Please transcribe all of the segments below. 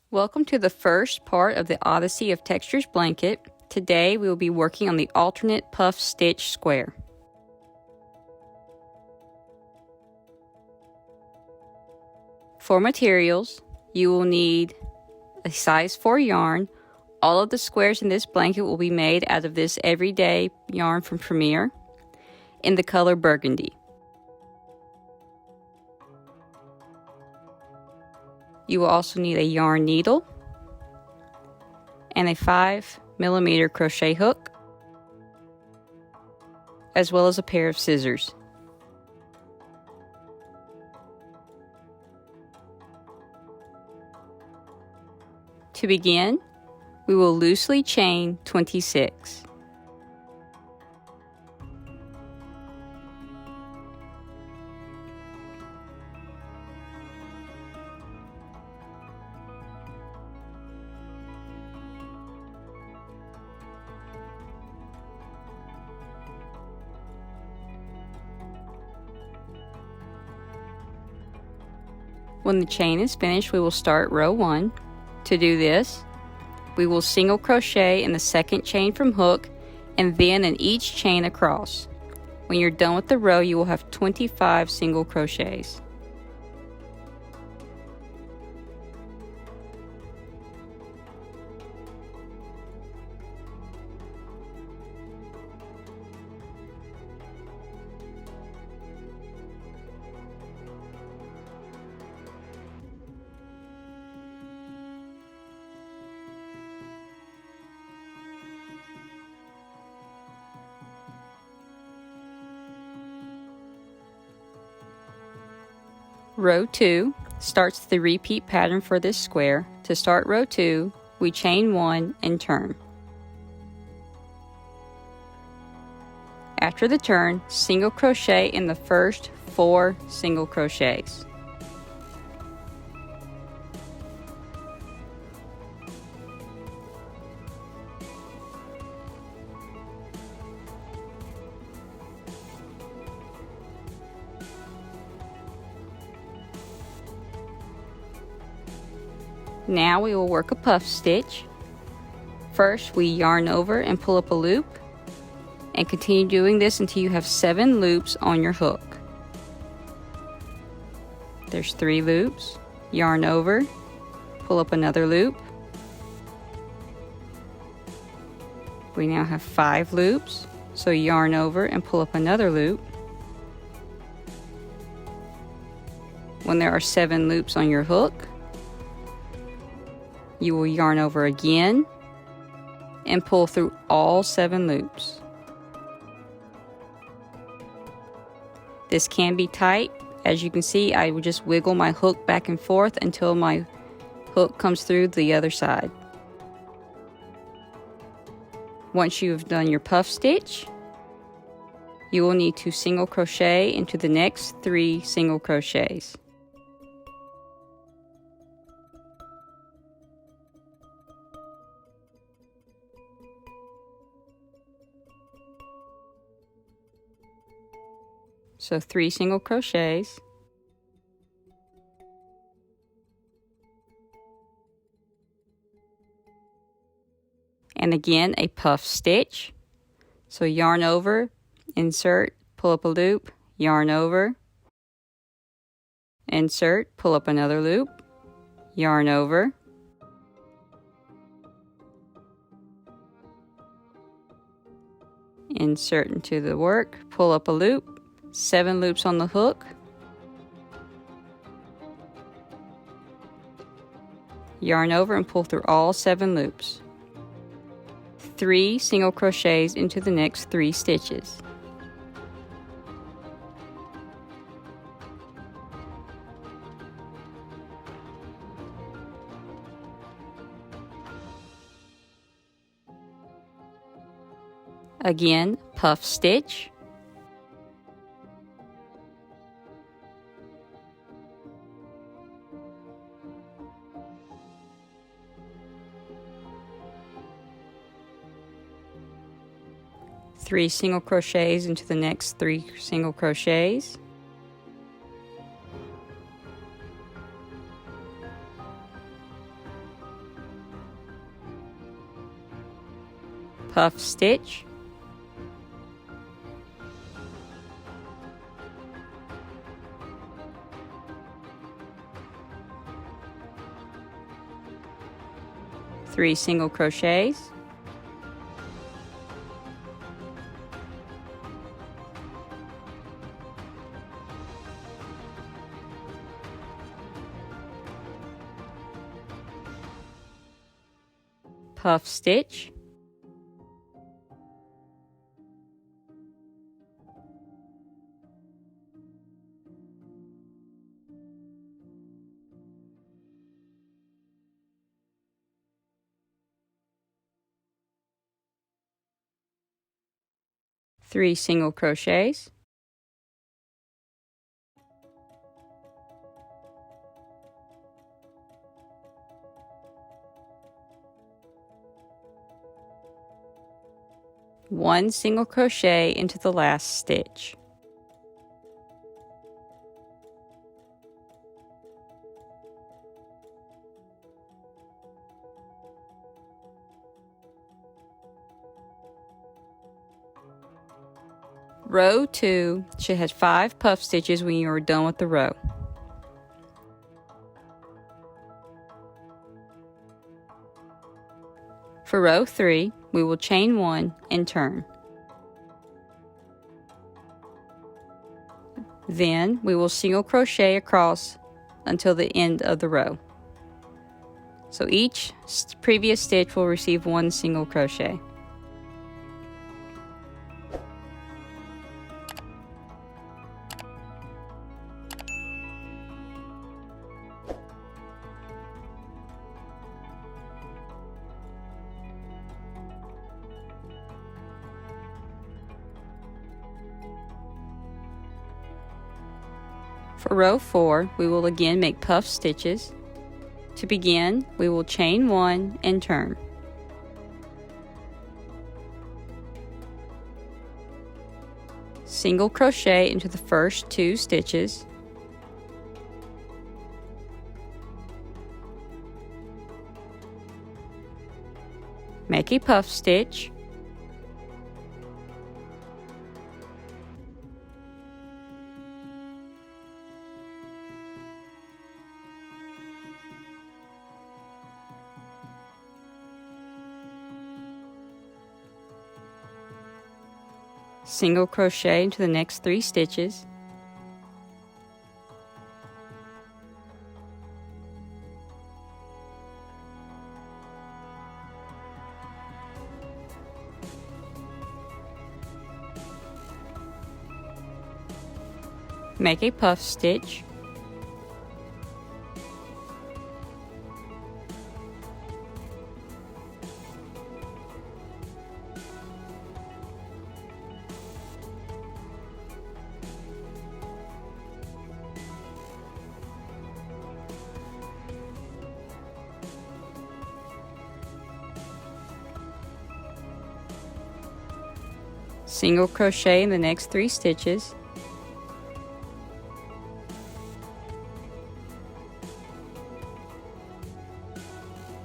Welcome to the first part of the Odyssey of Textures Blanket. Today we will be working on the alternate puff stitch square. For materials, you will need a size 4 yarn. All of the squares in this blanket will be made out of this everyday yarn from Premier in the color burgundy. You will also need a yarn needle and a 5mm crochet hook, as well as a pair of scissors. To begin, we will loosely chain 26. When the chain is finished, we will start row 1. To do this, we will single crochet in the second chain from hook and then in each chain across. When you're done with the row, you will have 25 single crochets. Row 2 starts the repeat pattern for this square. To start row 2, we chain 1 and turn. After the turn, single crochet in the first 4 single crochets. Now we will work a puff stitch. First, we yarn over and pull up a loop, and continue doing this until you have 7 loops on your hook. There's 3 loops, yarn over, pull up another loop. We now have 5 loops, so yarn over and pull up another loop. When there are 7 loops on your hook, you will yarn over again and pull through all 7 loops. This can be tight. As you can see, I will just wiggle my hook back and forth until my hook comes through the other side. Once you have done your puff stitch, you will need to single crochet into the next 3 single crochets. So 3 single crochets, and again a puff stitch. So yarn over, insert, pull up a loop, yarn over, insert, pull up another loop, yarn over, insert into the work, pull up a loop, 7 loops on the hook, yarn over and pull through all 7 loops. 3 single crochets into the next 3 stitches. Again, puff stitch. Three single crochets into the next 3 single crochets. puff stitch, three single crochets, puff stitch, three single crochets, one single crochet into the last stitch. Row 2 should have 5 puff stitches when you are done with the row. For row 3, we will chain 1 and turn. Then we will single crochet across until the end of the row. So each previous stitch will receive one single crochet. For row 4, we will again make puff stitches. To begin, we will chain 1 and turn. Single crochet into the first 2 stitches. Make a puff stitch. Single crochet into the next 3 stitches. Make a puff stitch. Single crochet in the next 3 stitches.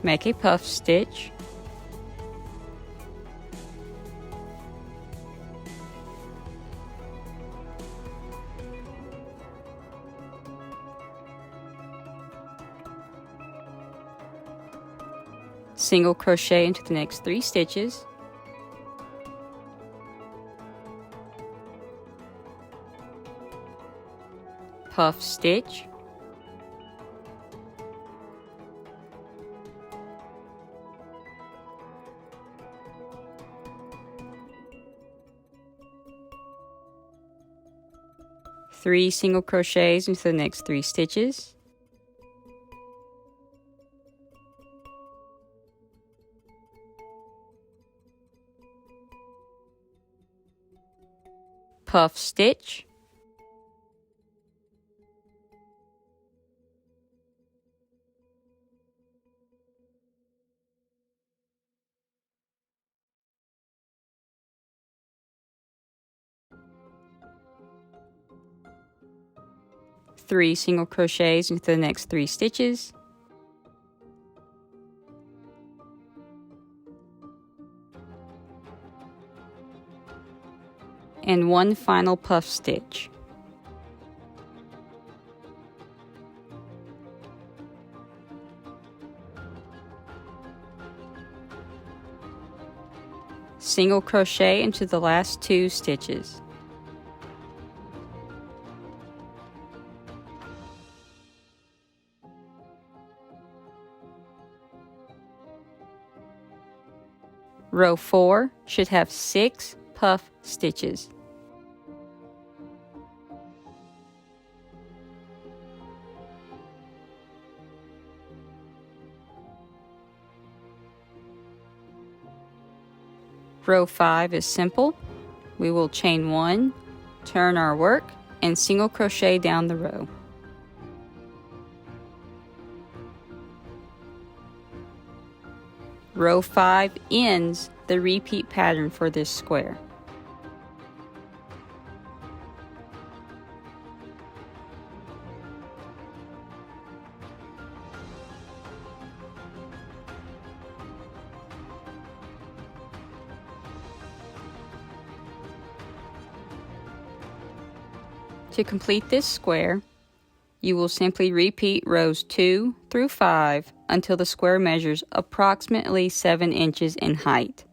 Make a puff stitch. Single crochet into the next 3 stitches. Puff stitch. Three single crochets into the next 3 stitches. Puff stitch. Three single crochets into the next 3 stitches. and one final puff stitch. Single crochet into the last 2 stitches. Row 4 should have 6 puff stitches. Row 5 is simple. We will chain 1, turn our work, and single crochet down the row. Row 5 ends the repeat pattern for this square. To complete this square, you will simply repeat rows 2 through 5 until the square measures approximately 7 inches in height.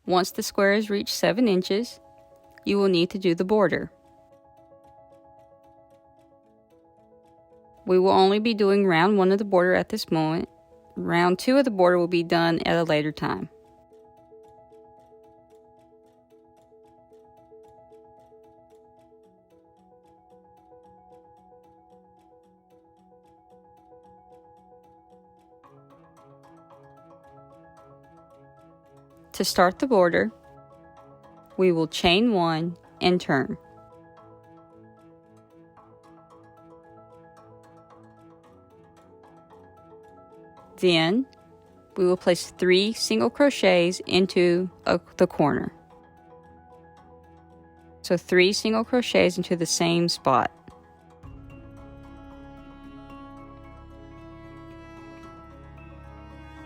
Once the square has reached 7 inches, you will need to do the border. We will only be doing round 1 of the border at this moment. Round 2 of the border will be done at a later time. To start the border, we will chain 1 and turn. Then, we will place 3 single crochets into the corner. So 3 single crochets into the same spot.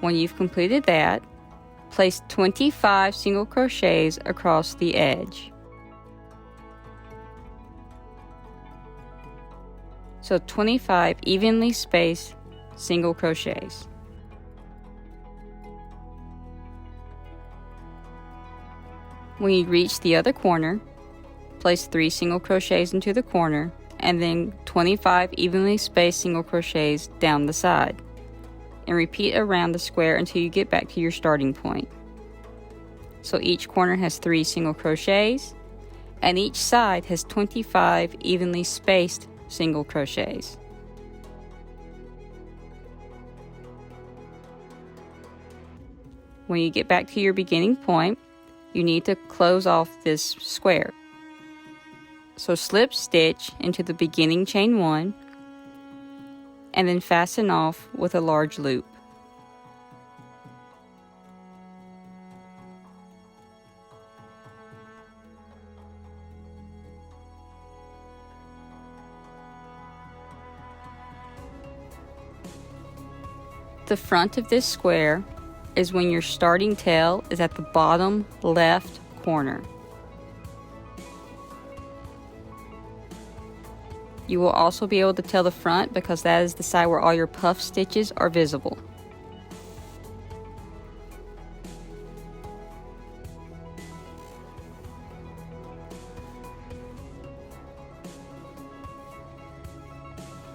When you've completed that, place 25 single crochets across the edge. So 25 evenly spaced single crochets. When you reach the other corner, place 3 single crochets into the corner and then 25 evenly spaced single crochets down the side, and repeat around the square until you get back to your starting point. So each corner has 3 single crochets and each side has 25 evenly spaced single crochets. When you get back to your beginning point, you need to close off this square. So slip stitch into the beginning chain 1 and then fasten off with a large loop. The front of this square is when your starting tail is at the bottom left corner. You will also be able to tell the front because that is the side where all your puff stitches are visible.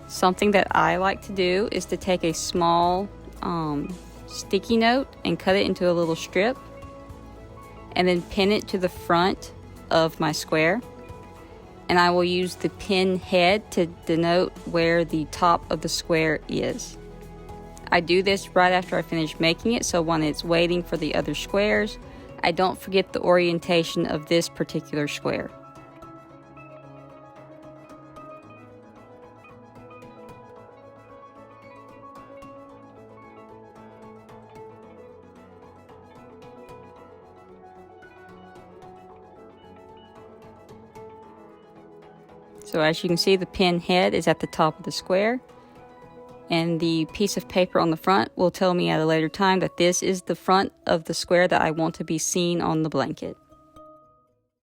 Something that I like to do is to take a small sticky note and cut it into a little strip and then pin it to the front of my square, and I will use the pin head to denote where the top of the square is. I do this right after I finish making it, so when it's waiting for the other squares, I don't forget the orientation of this particular square. So as you can see, the pin head is at the top of the square, and the piece of paper on the front will tell me at a later time that this is the front of the square that I want to be seen on the blanket.